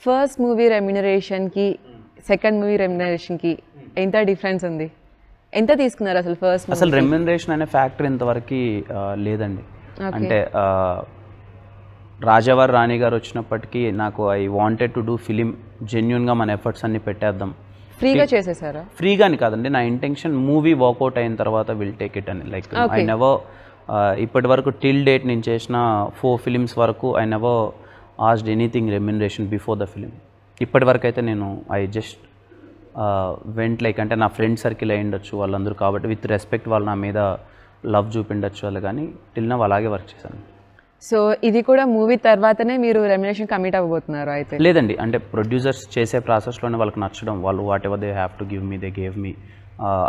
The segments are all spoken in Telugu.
ఫస్ట్ మూవీ రెమ్యునరేషన్కి సెకండ్ మూవీ రెమ్యునరేషన్కి ఎంత డిఫరెన్స్ ఉంది? ఎంత తీసుకున్నారు అసలు ఫస్ట్? అసలు రెమ్యునరేషన్ అనే ఫ్యాక్టర్ ఇంతవరకు లేదండి. అంటే రాజావారి రాణి గారు వచ్చినప్పటికీ నాకు I wanted to do film, జెన్యున్గా మన ఎఫర్ట్స్ అన్ని పెట్టేద్దాం. ఫ్రీగా చేసేసారా? ఫ్రీగా అని కాదండి, నా ఇంటెన్షన్ మూవీ వర్కౌట్ అయిన తర్వాత విల్ టేక్ ఇట్ అని. లైక్ ఐ నెవర్ ఇప్పటి వరకు టిల్ డేట్ నేను చేసిన 4 ఫిలిమ్స్ వరకు I never asked anything remuneration before the film. ఇప్పటి వరకు అయితే నేను ఐ జస్ట్ వెంట్ లైక్, అంటే నా ఫ్రెండ్ సర్కిల్ అయి ఉండొచ్చు వాళ్ళందరూ, కాబట్టి విత్ రెస్పెక్ట్ వాళ్ళు నా మీద లవ్ చూపిండొచ్చు వాళ్ళు, కానీ టిల్ నవ్ అలాగే వర్క్ చేశాను. సో ఇది కూడా మూవీ తర్వాతనే మీరు రెమ్యునరేషన్ కమిట్ అవ్వబోతున్నారు అయితే? లేదండి, అంటే ప్రొడ్యూసర్స్ చేసే ప్రాసెస్లోనే వాళ్ళకి నచ్చడం, వాళ్ళు what ever they have to give me they gave me,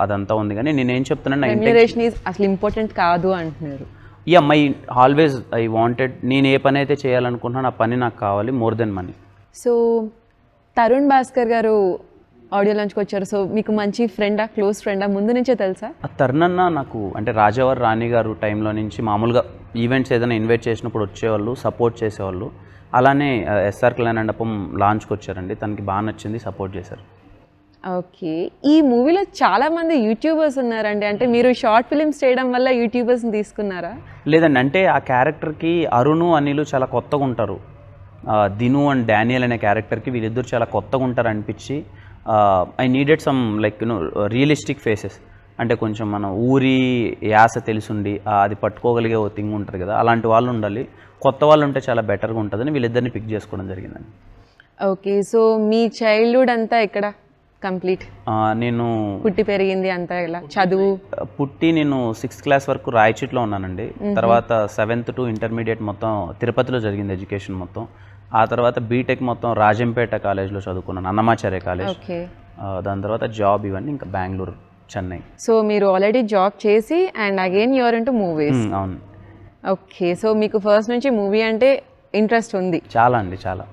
అదంతా ఉంది. కానీ నేనేం చెప్తున్నాను, రెమ్యునరేషన్ ఈజ్ అసలు ఇంపార్టెంట్ కాదు అంటున్నారు. Yeah, my always I wanted, నేను ఏ పని అయితే చేయాలనుకుంటున్నాను ఆ పని నాకు కావాలి more than money. So Tarun Bhaskar గారు ఆడియో లాంచ్కి వచ్చారు. సో మీకు మంచి ఫ్రెండా, క్లోజ్ ఫ్రెండా, ముందు నుంచే తెలుసా? తరుణ్ అన్న నాకు అంటే రాజావారి రాణి గారు టైంలో నుంచి మామూలుగా ఈవెంట్స్ ఏదైనా ఇన్వైట్ చేసినప్పుడు వచ్చేవాళ్ళు, సపోర్ట్ చేసేవాళ్ళు. అలానే ఎస్ఆర్ కళ్యాణ మండపం లాంచ్కి వచ్చారండి, తనకి బాగా నచ్చింది, సపోర్ట్ చేశారు. ఓకే, ఈ మూవీలో చాలామంది యూట్యూబర్స్ ఉన్నారండి, అంటే మీరు షార్ట్ ఫిలిమ్స్ చేయడం వల్ల యూట్యూబర్స్ని తీసుకున్నారా? లేదండి, అంటే ఆ క్యారెక్టర్కి అరుణు అనిలు చాలా కొత్తగా ఉంటారు. దిను అండ్ డానియల్ అనే క్యారెక్టర్కి వీళ్ళిద్దరు చాలా కొత్తగా ఉంటారు అనిపించి I needed some like realistic faces, అంటే కొంచెం మన ఊరి యాస తెలుసుండి అది పట్టుకోగలిగే ఓ థింగ్ ఉంటుంది కదా, అలాంటి వాళ్ళు ఉండాలి, కొత్త వాళ్ళు ఉంటే చాలా బెటర్గా ఉంటుందని వీళ్ళిద్దరిని పిక్ చేసుకోవడం జరిగిందండి. ఓకే, సో మీ చైల్డ్హుడ్ అంతా ఎక్కడ కంప్లీట్? నేను పుట్టి పెరిగింది అంతా ఎలా? చదువు పుట్టి నేను 6th క్లాస్ వరకు రాయచీట్లో ఉన్నానండి. తర్వాత 7th to ఇంటర్మీడియట్ మొత్తం తిరుపతిలో జరిగింది ఎడ్యుకేషన్ మొత్తం. ఆ తర్వాత బీటెక్ మొత్తం రాజంపేట కాలేజ్లో చదువుకున్నాను, అన్నమాచార్య కాలేజ్. దాని తర్వాత జాబ్ ఇవన్నీ ఇంకా బెంగళూరు, చెన్నై. సో మీరు ఆల్రెడీ జాబ్ చేసి and again you're into movies. అవును. ఓకే, సో మీకు ఫస్ట్ నుంచి మూవీ అంటే ఇంట్రెస్ట్ ఉంది? చాలా అండి, చాలా.